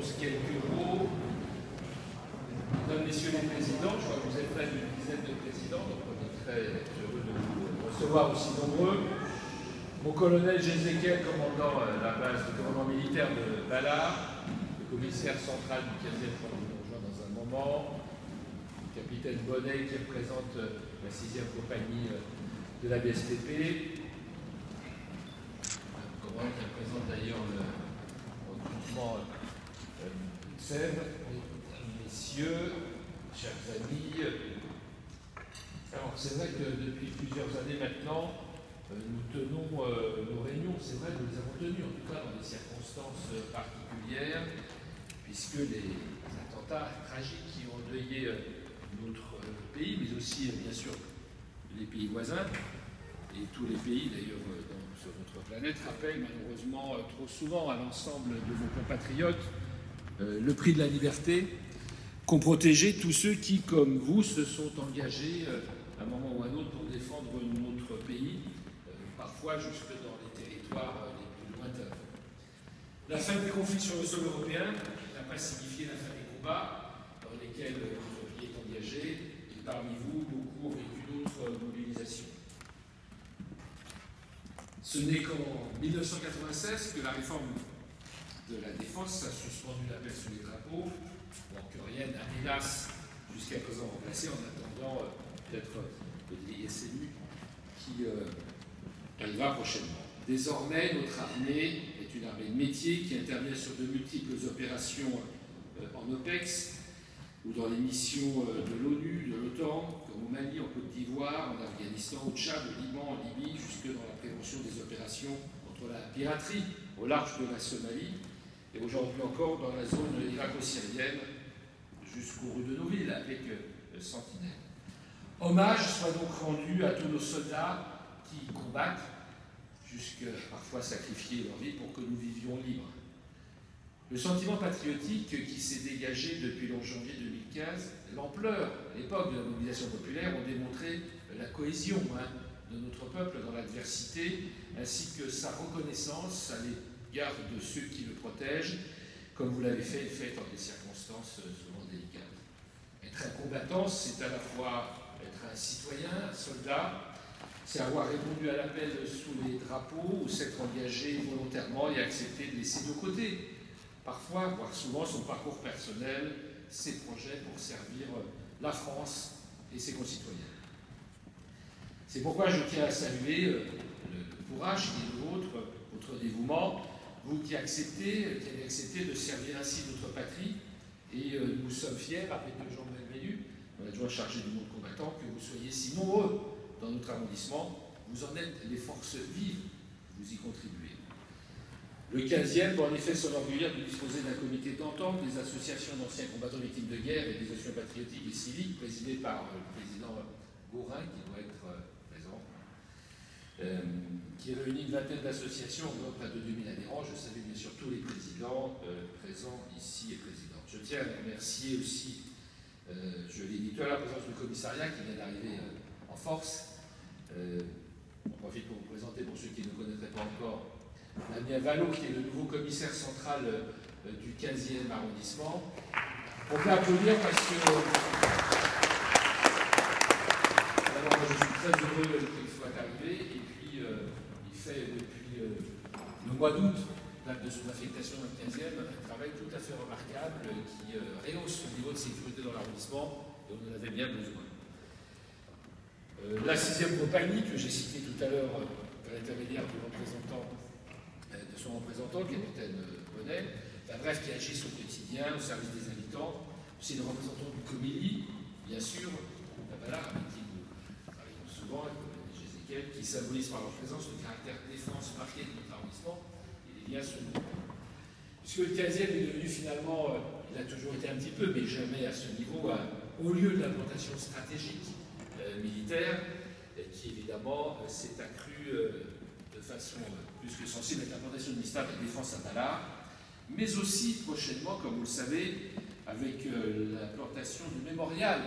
prononce quelques mots. Mesdames, Messieurs les présidents, je vois que vous êtes près d'une dizaine de présidents, donc on est très heureux de vous recevoir aussi nombreux. Mon colonel Jézéchiel, commandant la base de commandement militaire de Balard, le commissaire central du 15e front qui nous rejoint dans un moment, le capitaine Bonnet qui représente la 6e compagnie de la BSTP, qui représente d'ailleurs le recrutement Sèvres, messieurs, chers amis. Alors c'est vrai que depuis plusieurs années maintenant, nous tenons nos réunions, c'est vrai, nous les avons tenues, en tout cas dans des circonstances particulières, puisque les attentats tragiques qui ont endeuillé notre pays, mais aussi bien sûr les pays voisins, et tous les pays d'ailleurs sur notre planète, rappellent malheureusement trop souvent à l'ensemble de nos compatriotes le prix de la liberté qu'ont protégé tous ceux qui, comme vous, se sont engagés à un moment ou à un autre pour défendre notre pays, parfois jusque dans les territoires les plus lointains. La fin des conflits sur le sol européen n'a pas signifié la fin des combats dans lesquels votre pays est engagé, et parmi vous, beaucoup ont vécu d'autres mobilisations. Ce n'est qu'en 1996 que la réforme de la défense a suspendu l'appel sous les drapeaux, alors que rien n'a, hélas, jusqu'à présent remplacé, en attendant peut-être le DSMU qui arrivera prochainement. Désormais, notre armée est une armée de métier qui intervient sur de multiples opérations en OPEX ou dans les missions de l'ONU, de l'OTAN, comme au Mali, en Côte d'Ivoire, en Afghanistan, au Tchad, au Liban, en Libye, jusque dans la prévention des opérations contre la piraterie au large de la Somalie, et aujourd'hui encore dans la zone irako-syrienne, jusqu'aux rues de nos villes, avec Sentinelle. Hommage soit donc rendu à tous nos soldats qui combattent, jusque parfois sacrifier leur vie pour que nous vivions libres. Le sentiment patriotique qui s'est dégagé depuis le 11 janvier 2015, l'ampleur, l'époque de la mobilisation populaire, ont démontré la cohésion de notre peuple dans l'adversité, ainsi que sa reconnaissance à l'égard de ceux qui le protègent, comme vous l'avez fait dans des circonstances souvent délicates. Être un combattant, c'est à la fois être un citoyen, un soldat, c'est avoir répondu à l'appel sous les drapeaux ou s'être engagé volontairement et accepter de laisser de côté, parfois, voire souvent, son parcours personnel, ses projets pour servir la France et ses concitoyens. C'est pourquoi je tiens à saluer le courage qui est le vôtre, votre dévouement, vous qui avez accepté de servir ainsi notre patrie, et nous sommes fiers, avec Jean Belvélu, l'adjoint chargé du monde combattant, que vous soyez si nombreux dans notre arrondissement. Vous en êtes les forces vives, vous y contribuez. Le 15e peut en effet s'enorgueillir de disposer d'un comité d'entente des associations d'anciens combattants victimes de guerre et des associations patriotiques et civiques, présidé par le président Gaurin, qui doit être présent, qui réunit une vingtaine d'associations, près de 2000 adhérents. Je salue bien sûr tous les présidents présents ici et présidents. Je tiens à remercier aussi, je l'ai dit tout à l'heure, la présence du commissariat qui vient d'arriver en force. On profite pour vous présenter, pour ceux qui ne connaîtraient pas encore, Damien Vallot, qui est le nouveau commissaire central du 15e arrondissement. On peut applaudir parce que alors, moi, je suis très heureux qu'il soit arrivé, et puis il fait depuis le mois d'août, date de son affectation dans le 15e, un travail tout à fait remarquable qui rehausse le niveau de sécurité dans l'arrondissement, et on en avait bien besoin. La 6e compagnie, que j'ai citée tout à l'heure par l'intermédiaire de son représentant, capitaine Bonnet, la bref, qui agissent au quotidien, au service des habitants, aussi le représentant du Comilly, bien sûr, la Balard, avec qui nous travaillons souvent, avec le colonel Jézéchiel, qui symbolise par leur présence le caractère défense marqué de notre arrondissement et les liens sociaux. Puisque le 15e est devenu finalement, il a toujours été un petit peu, mais jamais à ce niveau, au lieu de l'implantation stratégique militaire, qui évidemment s'est accrue de façon plus que sensible avec l'implantation du ministère de la Défense à Balard, mais aussi prochainement, comme vous le savez, avec l'implantation du mémorial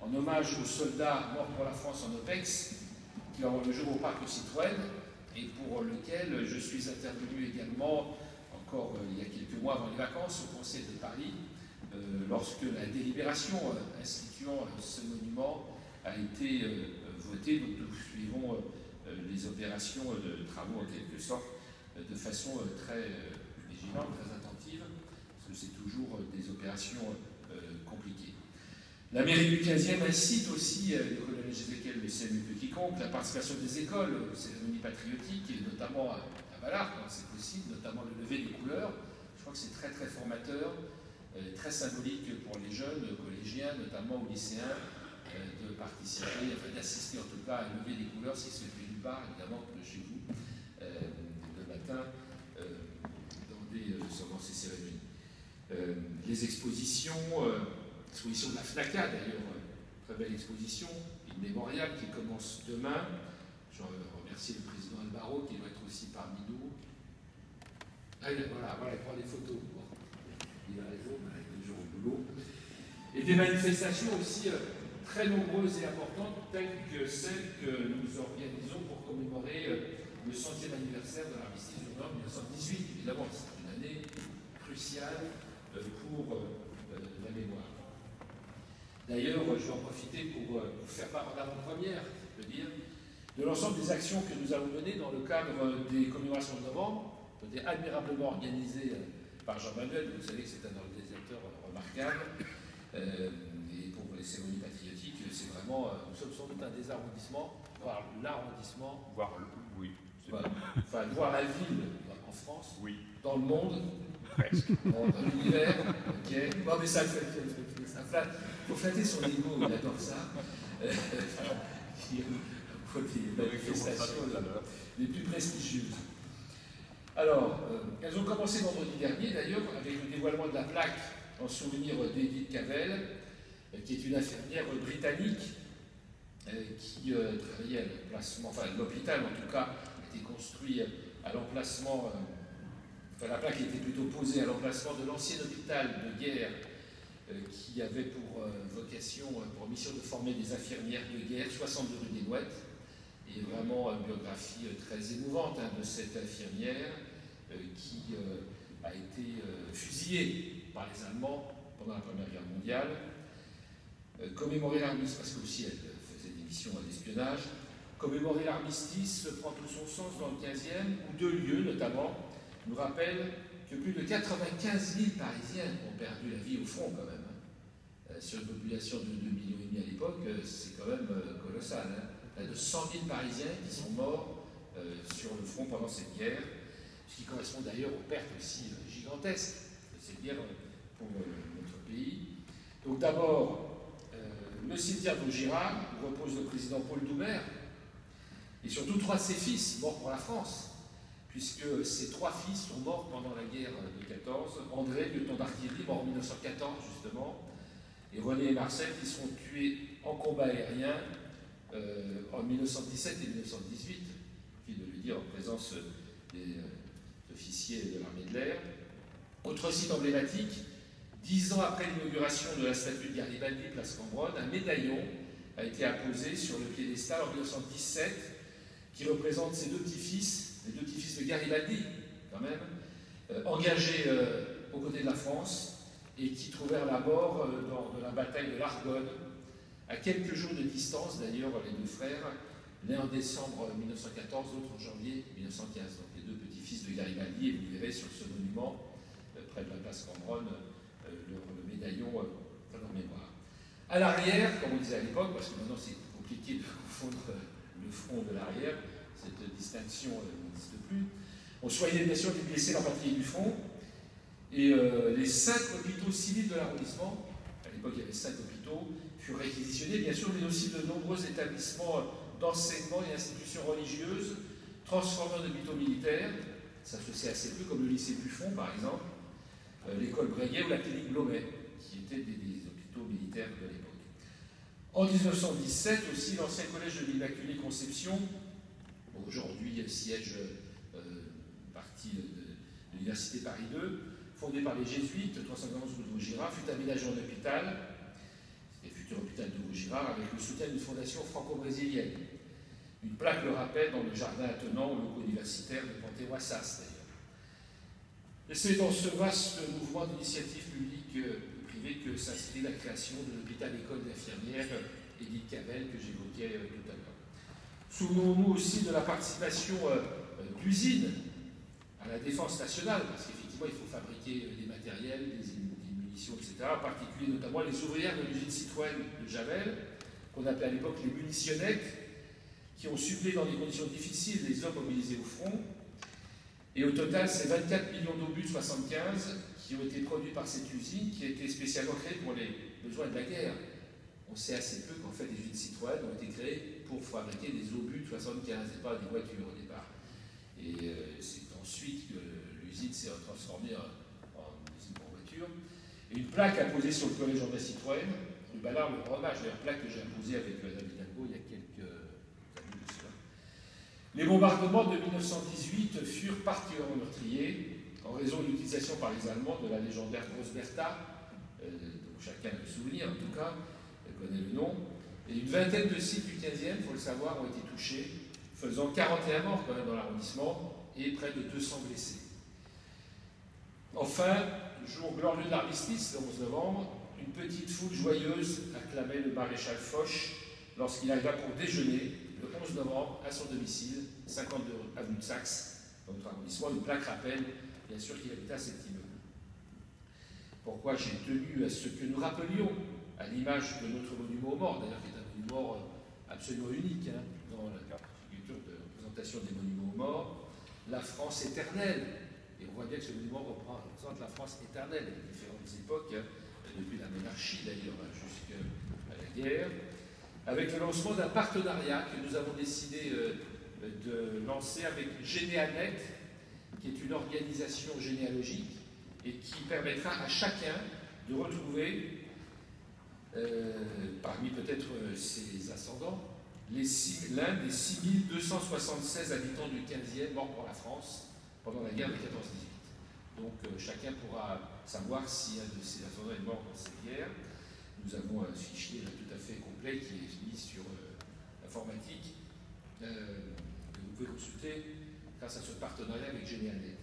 en hommage aux soldats morts pour la France en OPEX, qui aura le jour au parc Citroën, et pour lequel je suis intervenu également en encore il y a quelques mois avant les vacances, au Conseil de Paris, lorsque la délibération instituant ce monument a été votée. Donc nous suivons les opérations de travaux en quelque sorte de façon très vigilante, très attentive, parce que c'est toujours des opérations compliquées. La mairie du 15e incite aussi, le colonel Jézéchiel le sait mieux que quiconque, la participation des écoles aux cérémonies patriotiques, et notamment à Valard, quand c'est possible, notamment le lever des couleurs. Je crois que c'est très très formateur, très symbolique pour les jeunes collégiens, notamment aux lycéens, de participer, enfin d'assister en tout cas à lever des couleurs, si c'est fait nulle part, évidemment, que chez vous, le matin, dans ces cérémonies. Les expositions, l'exposition de la FNACA d'ailleurs, très belle exposition, une mémoriale qui commence demain. Je remercie le président Albaro qui doit être aussi parmi nous. Ah, voilà, il prend des photos. Bon. Il a raison, il est toujours au boulot. Et des manifestations aussi très nombreuses et importantes, telles que celles que nous organisons pour commémorer le 100e anniversaire de l'armistice du Nord 1918. Évidemment, c'est une année cruciale pour la mémoire. D'ailleurs, je vais en profiter pour faire part en avant-première, je veux dire, de l'ensemble des actions que nous avons menées dans le cadre des commémorations de novembre, qui ont été admirablement organisées par Jean-Manuel. Vous savez que c'est un organisateur remarquable. Et pour les cérémonies patriotiques, c'est vraiment, nous sommes sans doute un des arrondissements, voire l'arrondissement, oui, voilà, enfin, voire la ville en France, oui, dans le monde, presque, dans l'univers, ok. Bon, mais ça flatte. Il faut flatter son ego, il adore ça. Des manifestations les plus prestigieuses. Alors, elles ont commencé vendredi dernier, d'ailleurs, avec le dévoilement de la plaque en souvenir d'Edith Cavell, qui est une infirmière britannique qui travaillait à l'emplacement, enfin l'hôpital en tout cas, a été construit à l'emplacement, enfin la plaque était plutôt posée à l'emplacement de l'ancien hôpital de guerre qui avait pour vocation, pour mission de former des infirmières de guerre, 62 rue des Nouettes, et vraiment une biographie très émouvante de cette infirmière qui a été fusillée par les Allemands pendant la Première Guerre mondiale. Commémorer l'armistice, parce que aussi elle faisait des missions d'espionnage, commémorer l'armistice prend tout son sens dans le 15e, où deux lieux notamment nous rappellent que plus de 95 000 Parisiens ont perdu la vie au front quand même. Sur une population de 2,5 millions à l'époque, c'est quand même colossal. Près de 100 000 Parisiens qui sont morts sur le front pendant cette guerre, ce qui correspond d'ailleurs aux pertes aussi gigantesques de cette guerre pour notre pays. Donc d'abord, le cimetière de Vaugirard, où repose le président Paul Doumer, et surtout trois de ses fils morts pour la France, puisque ces trois fils sont morts pendant la guerre de 14. André, lieutenant d'artillerie, mort en 1914 justement, et René et Marcel qui seront tués en combat aérien en 1917 et 1918, puis de le dire en présence des officiers de l'armée de l'air. Autre site emblématique, 10 ans après l'inauguration de la statue de Garibaldi, place Cambronne, un médaillon a été apposé sur le piédestal en 1917 qui représente ses deux petits-fils, les deux petits-fils de Garibaldi, quand même, engagés aux côtés de la France et qui trouvèrent la mort lors de la bataille de l'Argonne, à quelques jours de distance d'ailleurs, les deux frères, l'un en décembre 1914, l'autre en janvier 1915. Donc les deux petits-fils de Garibaldi, et vous verrez sur ce monument, près de la place Cambronne, le médaillon dans leur mémoire. À l'arrière, comme on disait à l'époque, parce que maintenant c'est compliqué de confondre le front de l'arrière, cette distinction n'existe plus, on soignait bien sûr les blessés rapatriés du front, et les 5 hôpitaux civils de l'arrondissement, à l'époque il y avait 5 hôpitaux, furent réquisitionnés, bien sûr, mais aussi de nombreux établissements d'enseignement et institutions religieuses transformés en hôpitaux militaires, ça se sait assez peu, comme le lycée Buffon par exemple, l'école Breguet ou la clinique Blomet, qui étaient des hôpitaux militaires de l'époque. En 1917 aussi, l'ancien collège de l'Immaculée Conception, aujourd'hui siège partie de l'Université Paris II, fondé par les jésuites, 311 rue de Vaugirard, fut aménagé en hôpital, c'était le futur hôpital de Vaugirard, avec le soutien d'une fondation franco-brésilienne. Une plaque le rappelle dans le jardin attenant au locaux universitaire de Panthéon-Assas d'ailleurs. Et c'est dans ce vaste mouvement d'initiative publique et privée que s'inscrit la création de l'hôpital-école d'infirmières Edith Cavell que j'évoquais tout à l'heure. Souvenons-nous aussi de la participation d'usines à la défense nationale, parce qu'effectivement, il faut fabriquer des matériels, des munitions, etc. En particulier, notamment, les ouvrières de l'usine Citroën de Javel, qu'on appelait à l'époque les munitionnettes, qui ont supplé dans des conditions difficiles les hommes mobilisés au front. Et au total, c'est 24 millions d'obus de 75 qui ont été produits par cette usine, qui a été spécialement créée pour les besoins de la guerre. On sait assez peu qu'en fait, les usines Citroën ont été créées pour fabriquer des obus de 75 et pas des voitures au départ. Et c'est ensuite que l'usine s'est transformée en usine pour voiture. Et une plaque apposée sur le collège André Citroën, rue Ballard, le Fromage, d'ailleurs, plaque que j'ai apposée avec David Hidalgo il y a quelques années de cela. Les bombardements de 1918 furent particulièrement meurtriers en raison de l'utilisation par les Allemands de la légendaire Grosse Bertha, dont chacun a le souvenir en tout cas, connaît le nom. Et une vingtaine de sites du 15e, il faut le savoir, ont été touchés, faisant 41 morts quand même dans l'arrondissement et près de 200 blessés. Enfin, jour glorieux de l'armistice, le 11 novembre, une petite foule joyeuse acclamait le maréchal Foch lorsqu'il arriva pour déjeuner le 11 novembre à son domicile, 52 avenue de Saxe, dans notre arrondissement. Une plaque rappelle, bien sûr, qu'il habitait à cet immeuble. Pourquoi j'ai tenu à ce que nous rappelions, à l'image de notre monument aux morts, d'ailleurs qui est un monument absolument unique dans la culture de représentation des monuments aux morts, la France éternelle. Et on voit bien que ce monument représente la France éternelle, à différentes époques, depuis la monarchie d'ailleurs jusqu'à la guerre, avec le lancement d'un partenariat que nous avons décidé de lancer avec Généanet, qui est une organisation généalogique et qui permettra à chacun de retrouver, parmi peut-être ses ascendants, l'un des 6276 habitants du 15e morts pour la France pendant la guerre de 14-18. Donc chacun pourra savoir si un de ses ascendants est mort dans cette guerre. Nous avons un fichier là, tout à fait complet qui est mis sur informatique, que vous pouvez consulter grâce à ce partenariat avec Généanet.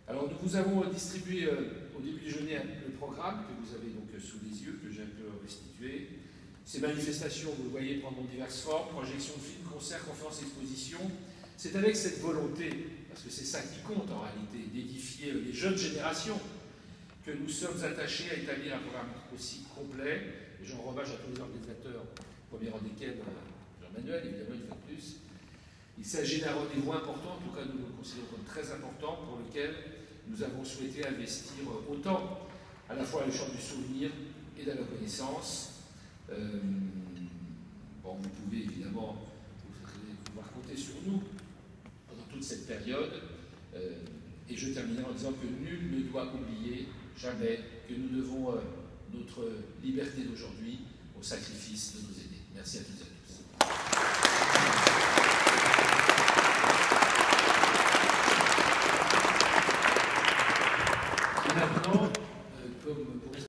Alors nous vous avons distribué au début du déjeuner le programme que vous avez donc sous les yeux, que j'ai un peu restitué. Ces manifestations, vous le voyez, prendront diverses formes, projections de films, concerts, conférences, expositions. C'est avec cette volonté, parce que c'est ça qui compte en réalité, d'édifier les jeunes générations, que nous sommes attachés à établir un programme aussi complet. Et j'en hommage à tous les organisateurs, au premier rang desquels Jean-Manuel, évidemment, une fois de plus. Il s'agit d'un rendez-vous important, en tout cas nous le considérons comme très important, pour lequel nous avons souhaité investir autant, à la fois le champ du souvenir et de la connaissance. Bon, vous pouvez évidemment pouvoir compter sur nous pendant toute cette période. Et je terminerai en disant que nul ne doit oublier jamais que nous devons notre liberté d'aujourd'hui au sacrifice de nos aînés. Merci à toutes et à tous.